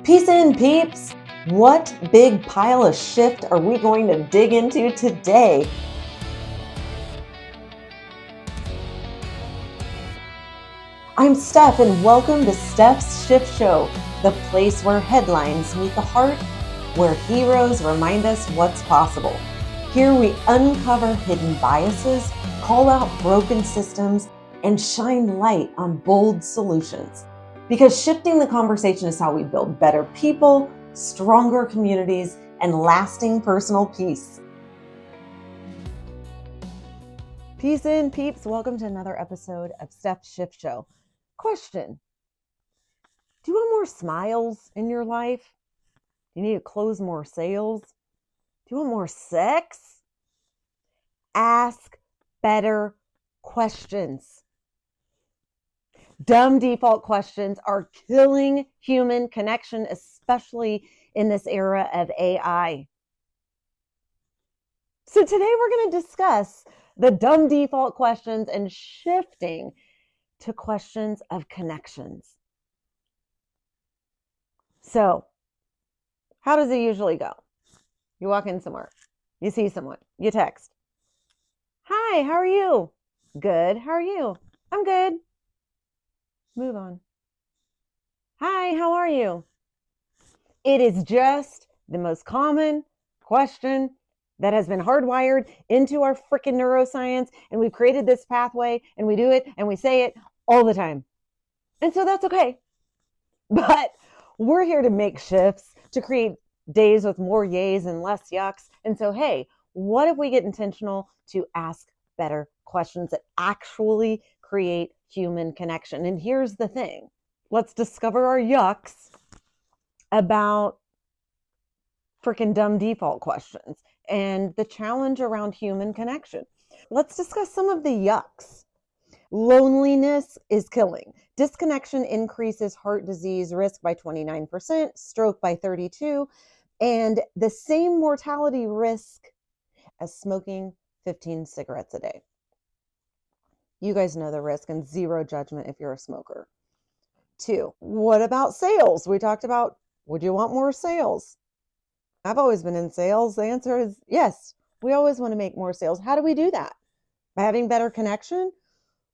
Peace in, peeps! What big pile of shift are we going to dig into today? I'm Steph, and welcome to Steph's Shift Show, the place where headlines meet the heart, where heroes remind us what's possible. Here we uncover hidden biases, call out broken systems, and shine light on bold solutions. Because shifting the conversation is how we build better people, stronger communities, and lasting personal peace. Peace in, peeps. Welcome to another episode of Steph's Shift Show. Question: do you want more smiles in your life? Do you need to close more sales? Do you want more sex? Ask better questions. Dumb default questions are killing human connection, especially in this era of AI. So today we're going to discuss the dumb default questions and shifting to questions of connections. So, how does it usually go? You walk in somewhere, you see someone, you text. Hi, how are you? Good, how are you? I'm good. Move on. Hi, how are you? It is just the most common question that has been hardwired into our freaking neuroscience, and we've created this pathway, and we do it, and we say it all the time. And so that's okay. But we're here to make shifts, to create days with more yays and less yucks. And so, hey, what if we get intentional to ask better questions that actually create human connection? And here's the thing. Let's discover our yucks about freaking dumb default questions and the challenge around human connection. Let's discuss some of the yucks. Loneliness is killing. Disconnection increases heart disease risk by 29%, stroke by 32%, and the same mortality risk as smoking 15 cigarettes a day. You guys know the risk, and zero judgment if you're a smoker. 2, what about sales? We talked about, would you want more sales? I've always been in sales. The answer is yes. We always want to make more sales. How do we do that? By having better connection?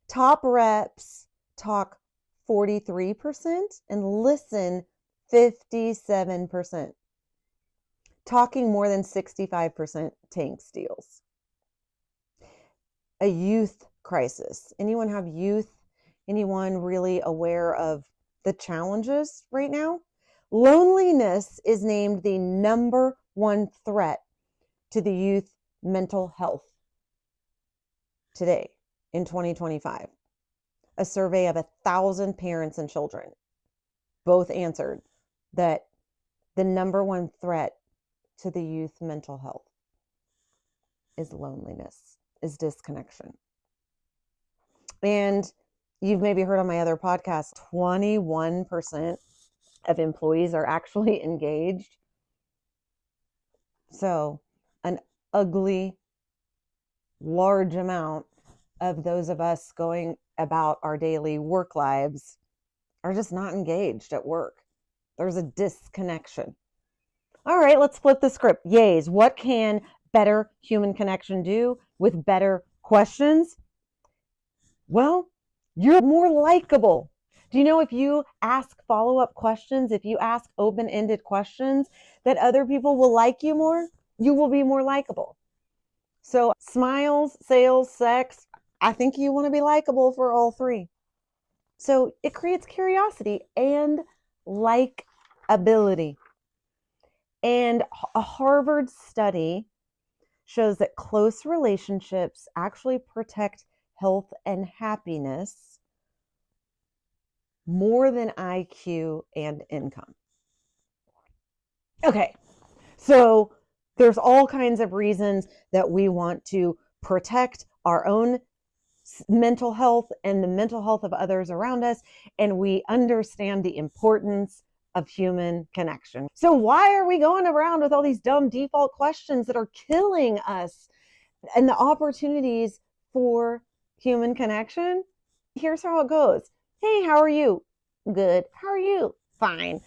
Top reps talk 43% and listen 57%. Talking more than 65% tanks deals. A youth crisis. Anyone have youth? Anyone really aware of the challenges right now? Loneliness is named the number one threat to the youth mental health today in 2025. A survey of 1,000 parents and children both answered that the number one threat to the youth mental health is loneliness, is disconnection. And you've maybe heard on my other podcast, 21% of employees are actually engaged. So an ugly, large amount of those of us going about our daily work lives are just not engaged at work. There's a disconnection. All right, let's flip the script. Yays, what can better human connection do with better questions? Well, you're more likable. Do you know if you ask follow-up questions, if you ask open-ended questions, that other people will like you more? You will be more likable. So smiles, sales, sex, I think you want to be likable for all three. So it creates curiosity and likability. And a Harvard study shows that close relationships actually protect health and happiness more than IQ and income. Okay, so there's all kinds of reasons that we want to protect our own mental health and the mental health of others around us, and we understand the importance of human connection. So why are we going around with all these dumb default questions that are killing us and the opportunities for human connection? Here's how it goes. Hey, how are you? Good. How are you? Fine.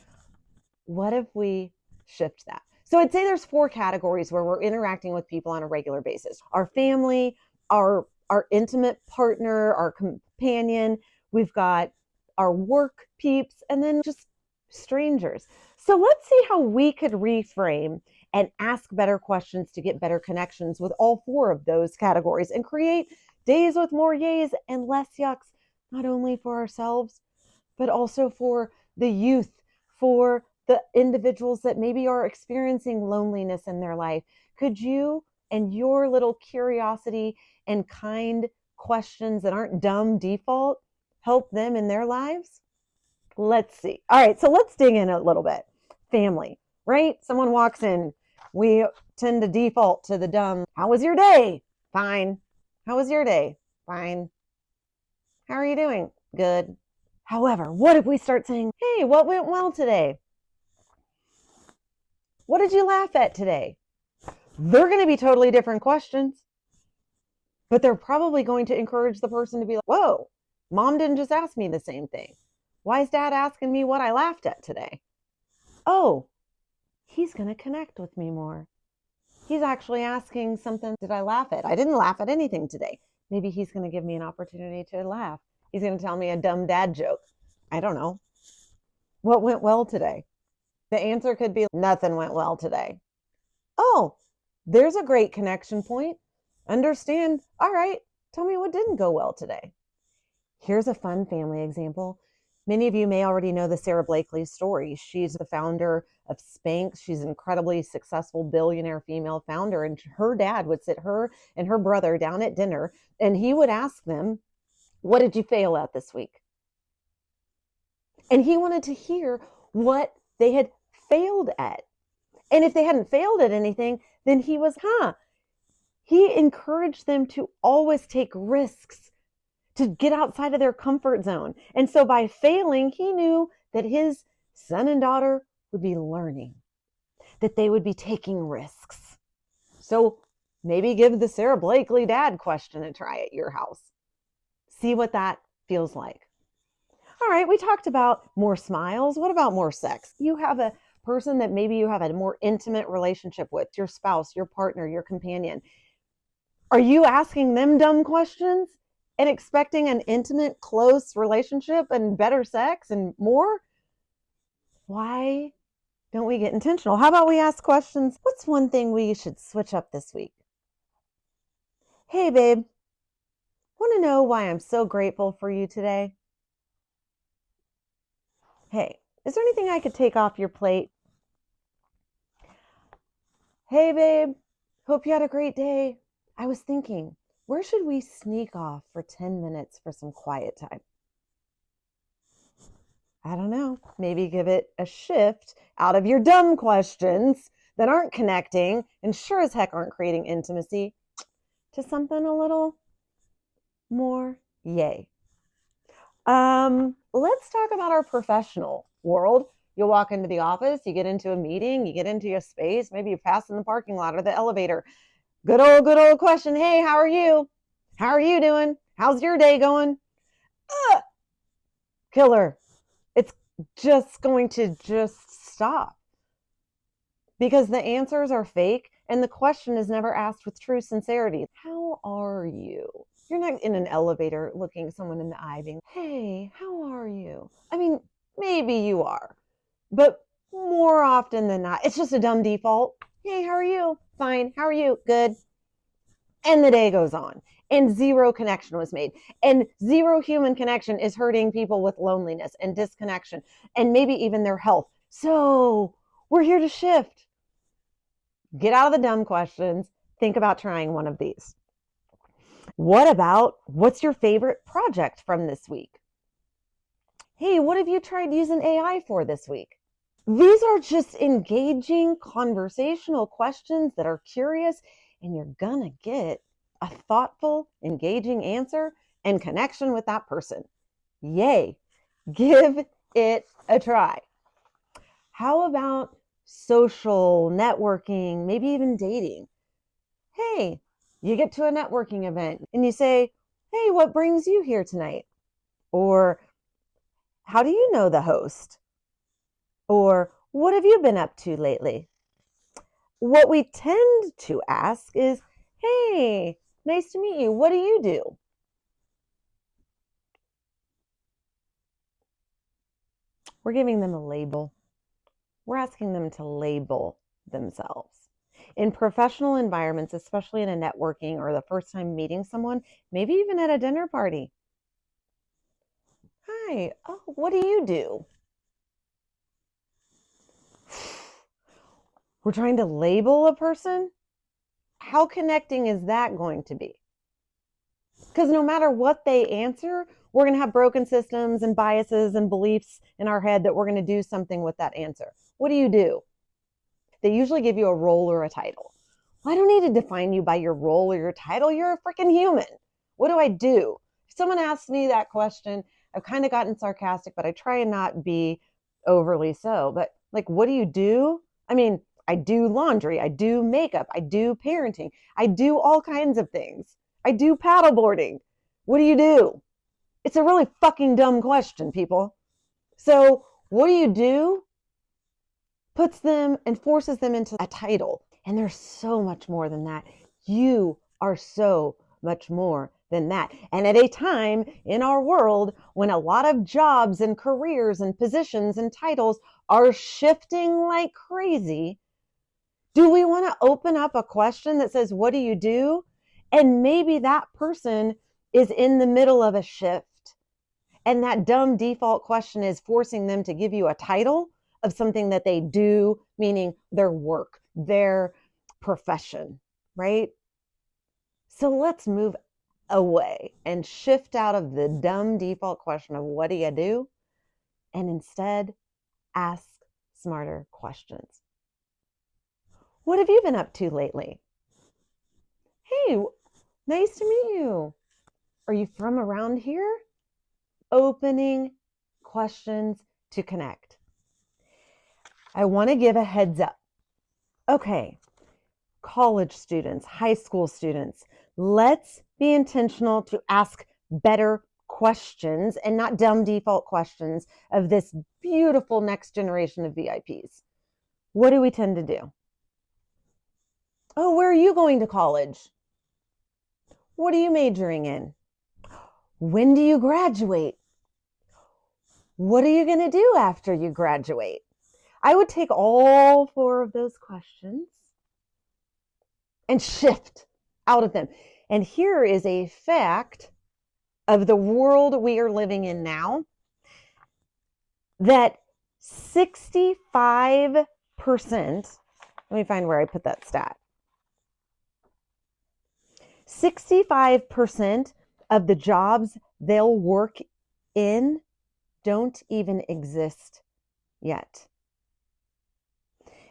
What if we shift that? So I'd say there's 4 categories where we're interacting with people on a regular basis. Our family, our intimate partner, our companion, we've got our work peeps, and then just strangers. So let's see how we could reframe and ask better questions to get better connections with all 4 of those categories and create days with more yays and less yucks, not only for ourselves, but also for the youth, for the individuals that maybe are experiencing loneliness in their life. Could you and your little curiosity and kind questions that aren't dumb default help them in their lives? Let's see. All right, so let's dig in a little bit. Family, right? Someone walks in. We tend to default to the dumb. How was your day? Fine. How was your day? Fine. How are you doing? Good. However, what if we start saying, hey, what went well today? What did you laugh at today? They're going to be totally different questions, but they're probably going to encourage the person to be like, whoa, mom didn't just ask me the same thing. Why is dad asking me what I laughed at today? Oh, he's going to connect with me more. He's actually asking something, did I laugh at? I didn't laugh at anything today. Maybe he's going to give me an opportunity to laugh. He's going to tell me a dumb dad joke. I don't know. What went well today? The answer could be nothing went well today. Oh, there's a great connection point. Understand. All right. Tell me what didn't go well today. Here's a fun family example. Many of you may already know the Sarah Blakely story. She's the founder of Spanx. She's an incredibly successful billionaire female founder. And her dad would sit her and her brother down at dinner, and he would ask them, what did you fail at this week? And he wanted to hear what they had failed at. And if they hadn't failed at anything, then he encouraged them to always take risks, to get outside of their comfort zone. And so by failing, he knew that his son and daughter would be learning, that they would be taking risks. So maybe give the Sarah Blakely dad question a try at your house. See what that feels like. All right, we talked about more smiles. What about more sex? You have a person that maybe you have a more intimate relationship with, your spouse, your partner, your companion. Are you asking them dumb questions and expecting an intimate, close relationship and better sex and more? Why don't we get intentional? How about we ask questions? What's one thing we should switch up this week? Hey, babe, want to know why I'm so grateful for you today? Hey, is there anything I could take off your plate? Hey, babe, hope you had a great day. I was thinking, where should we sneak off for 10 minutes for some quiet time? I don't know. Maybe give it a shift out of your dumb questions that aren't connecting and sure as heck aren't creating intimacy to something a little more yay. Let's talk about our professional world. You'll walk into the office, you get into a meeting, you get into a space, maybe you pass in the parking lot or the elevator. Good old question. Hey, how are you? How are you doing? How's your day going? Killer. It's just going to just stop because the answers are fake and the question is never asked with true sincerity. How are you? You're not in an elevator looking someone in the eye being, hey, how are you? I mean, maybe you are, but more often than not, it's just a dumb default. Hey, how are you? Fine. How are you? Good. And the day goes on and zero connection was made. And zero human connection is hurting people with loneliness and disconnection and maybe even their health. So we're here to shift. Get out of the dumb questions. Think about trying one of these. What about what's your favorite project from this week? Hey, what have you tried using AI for this week? These are just engaging conversational questions that are curious, and you're gonna get a thoughtful, engaging answer and connection with that person. Yay, give it a try. How about social networking, maybe even dating? Hey, you get to a networking event and you say, hey, what brings you here tonight? Or how do you know the host? Or What have you been up to lately? What we tend to ask is, hey, nice to meet you. What do you do? We're giving them a label. We're asking them to label themselves. In professional environments, especially in a networking or the first time meeting someone, maybe even at a dinner party. Hi, oh, what do you do? We're trying to label a person. How connecting is that going to be? Because no matter what they answer, we're going to have broken systems and biases and beliefs in our head that we're going to do something with that answer. What do you do? They usually give you a role or a title. Well, I don't need to define you by your role or your title. You're a freaking human. What do I do? If someone asks me that question, I've kind of gotten sarcastic, but I try and not be overly so. But like, what do you do? I mean, I do laundry, I do makeup, I do parenting, I do all kinds of things. I do paddleboarding. What do you do? It's a really fucking dumb question, people. So, what do you do? Puts them and forces them into a title. And there's so much more than that. You are so much more than that. And at a time in our world when a lot of jobs and careers and positions and titles are shifting like crazy, do we want to open up a question that says, what do you do? And maybe that person is in the middle of a shift. And that dumb default question is forcing them to give you a title of something that they do, meaning their work, their profession, right? So let's move away and shift out of the dumb default question of what do you do? And instead ask smarter questions. What have you been up to lately? Hey, nice to meet you. Are you from around here? Opening questions to connect. I want to give a heads up. Okay, college students, high school students, let's be intentional to ask better questions and not dumb default questions of this beautiful next generation of VIPs. What do we tend to do? Oh, where are you going to college? What are you majoring in? When do you graduate? What are you going to do after you graduate? I would take all 4 of those questions and shift out of them. And here is a fact of the world we are living in now, that 65%, let me find where I put that stat. 65% of the jobs they'll work in don't even exist yet.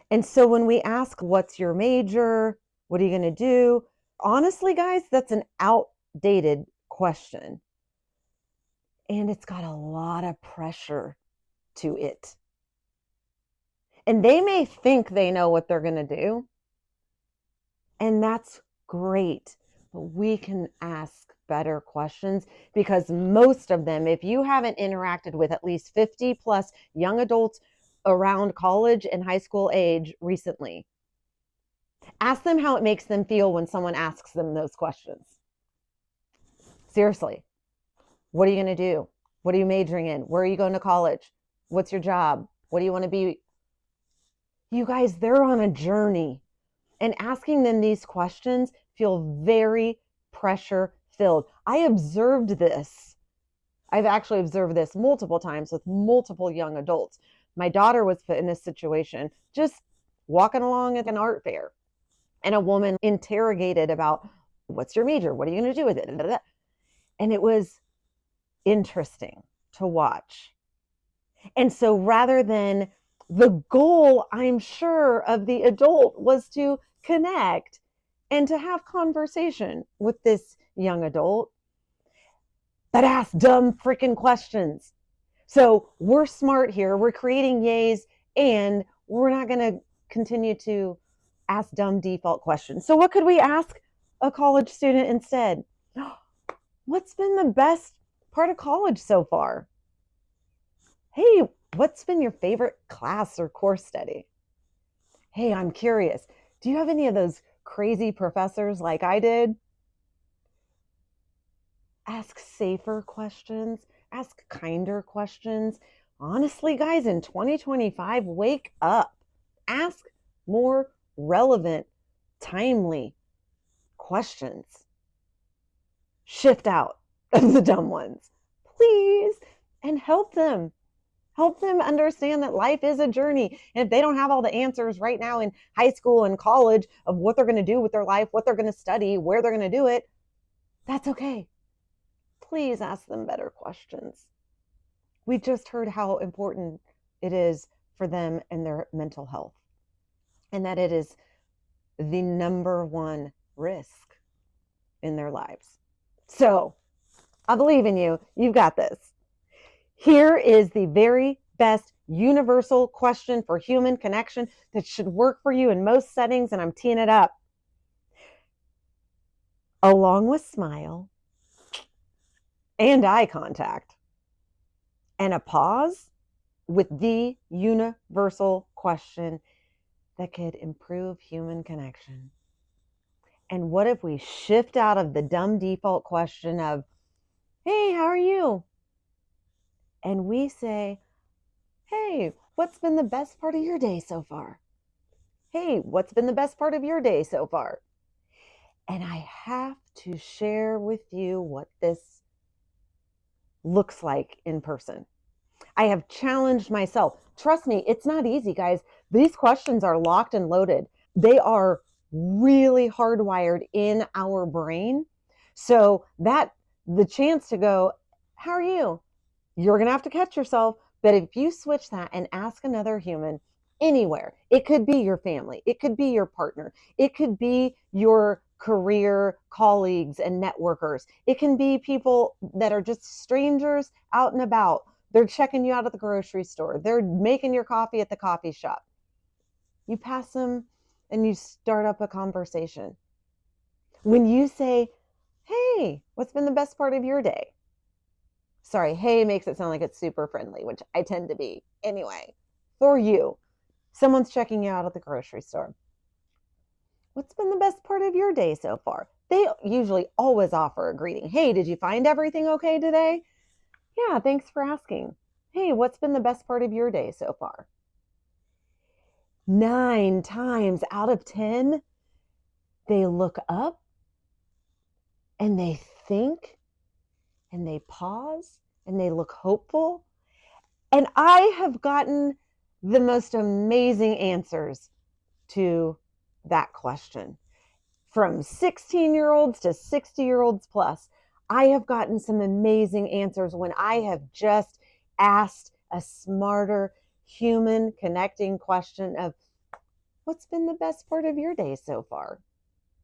And so when we ask, what's your major? What are you going to do? Honestly, guys, that's an outdated question. And it's got a lot of pressure to it. And they may think they know what they're going to do. And that's great. But we can ask better questions, because most of them, if you haven't interacted with at least 50 plus young adults around college and high school age recently, ask them how it makes them feel when someone asks them those questions. Seriously, what are you going to do? What are you majoring in? Where are you going to college? What's your job? What do you want to be? You guys, they're on a journey. And asking them these questions feel very pressure filled. I observed this. I've actually observed this multiple times with multiple young adults. My daughter was put in this situation, just walking along at an art fair, and a woman interrogated about, what's your major? What are you going to do with it? And it was interesting to watch. And so rather than, the goal, I'm sure, of the adult was to connect and to have conversation with this young adult, but ask dumb freaking questions. So we're smart here. We're creating yays, and we're not going to continue to ask dumb default questions. So what could we ask a college student instead? What's been the best part of college so far? Hey, What's been your favorite class or course study? Hey, I'm curious. Do you have any of those crazy professors like I did? Ask safer questions, ask kinder questions. Honestly, guys, in 2025, wake up. Ask more relevant, timely questions. Shift out of the dumb ones, please, and help them. Help them understand that life is a journey. And if they don't have all the answers right now in high school and college of what they're going to do with their life, what they're going to study, where they're going to do it, that's okay. Please ask them better questions. We just heard how important it is for them and their mental health, and that it is the number one risk in their lives. So I believe in you. You've got this. Here is the very best universal question for human connection that should work for you in most settings, and I'm teeing it up. Along with smile and eye contact and a pause with the universal question that could improve human connection. And what if we shift out of the dumb default question of, hey, how are you? And we say, hey, what's been the best part of your day so far? Hey, what's been the best part of your day so far? And I have to share with you what this looks like in person. I have challenged myself. Trust me, it's not easy, guys. These questions are locked and loaded. They are really hardwired in our brain. So that the chance to go, how are you? You're going to have to catch yourself. But if you switch that and ask another human anywhere, it could be your family, it could be your partner, it could be your career colleagues and networkers, it can be people that are just strangers out and about. They're checking you out at the grocery store, they're making your coffee at the coffee shop. You pass them and you start up a conversation. When you say, hey, what's been the best part of your day? Sorry, hey makes it sound like it's super friendly, which I tend to be. Anyway, for you, someone's checking you out at the grocery store. What's been the best part of your day so far? They usually always offer a greeting. Hey, did you find everything okay today? Yeah, thanks for asking. Hey, what's been the best part of your day so far? 9 times out of 10, they look up and they think and they pause and they look hopeful. And I have gotten the most amazing answers to that question. From 16-year-olds to 60-year-olds plus, I have gotten some amazing answers when I have just asked a smarter, human connecting question of, what's been the best part of your day so far?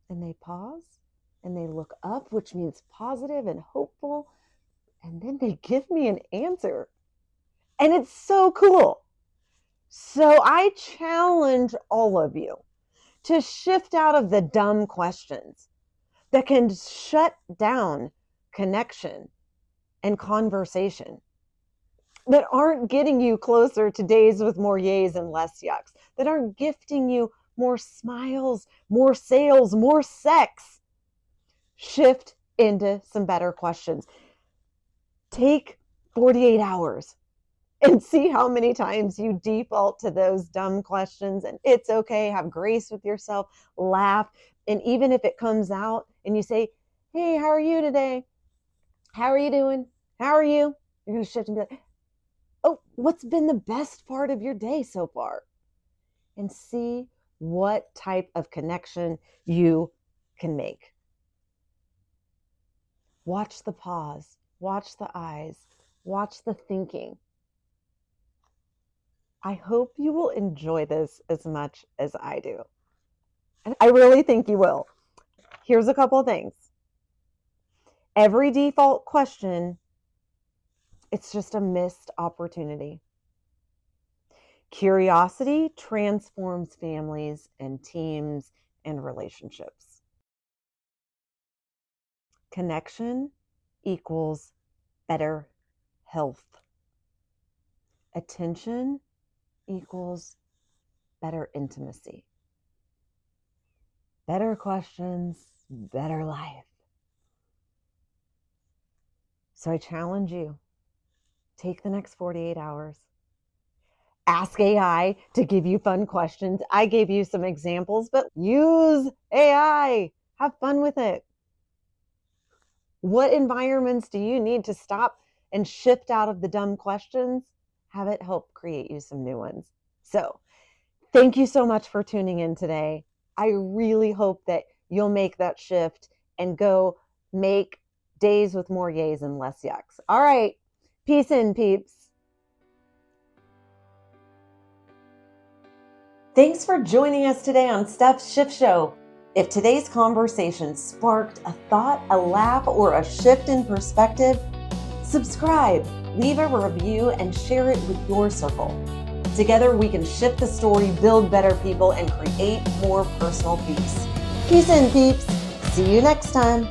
And they pause and they look up, which means positive and hopeful, and then they give me an answer. And it's so cool. So I challenge all of you to shift out of the dumb questions that can shut down connection and conversation, that aren't getting you closer to days with more yays and less yucks, that aren't gifting you more smiles, more sales, more sex. Shift into some better questions. Take 48 hours and see how many times you default to those dumb questions. And it's okay. Have grace with yourself, laugh. And even if it comes out and you say, hey, how are you today? How are you doing? How are you? You're going to shift and be like, oh, what's been the best part of your day so far? And see what type of connection you can make. Watch the pause, watch the eyes, watch the thinking. I hope you will enjoy this as much as I do. And I really think you will. Here's a couple of things. Every default question, it's just a missed opportunity. Curiosity transforms families and teams and relationships. Connection equals better health. Attention equals better intimacy. Better questions, better life. So I challenge you, take the next 48 hours. Ask AI to give you fun questions. I gave you some examples, but use AI. Have fun with it. What environments do you need to stop and shift out of the dumb questions? Have it help create you some new ones. So, thank you so much for tuning in today. I really hope that you'll make that shift and go make days with more yays and less yucks. All right. Peace in, peeps. Thanks for joining us today on Steph's Shift Show. If today's conversation sparked a thought, a laugh, or a shift in perspective, subscribe, leave a review, and share it with your circle. Together, we can shift the story, build better people, and create more personal peace. Peace in, peeps. See you next time.